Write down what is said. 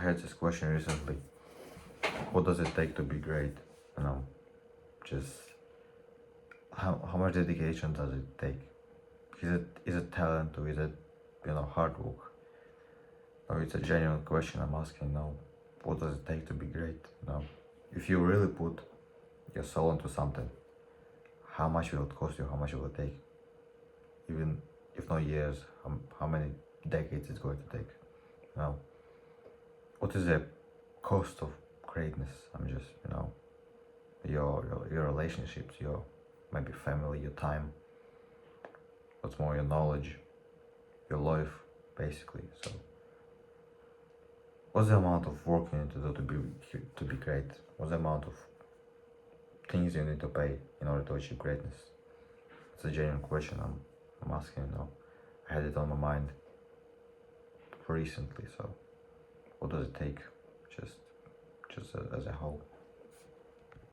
had this question recently. What does it take to be great? You know, just how much dedication does it take? Is it talent, or is it, hard work? Or it's a genuine question I'm asking now. What does it take to be great? If you really put your soul into something, how much will it cost you? How much will it take? Even if not years, how many decades it's going to take? What is the cost of greatness? I'm just, your relationships, your maybe family, your time. What's more, your knowledge, your life, basically. So, what's the amount of work you need to do to be great? What's the amount of things you need to pay in order to achieve greatness? It's a genuine question I'm asking now. I had it on my mind recently. So, what does it take, just as a whole?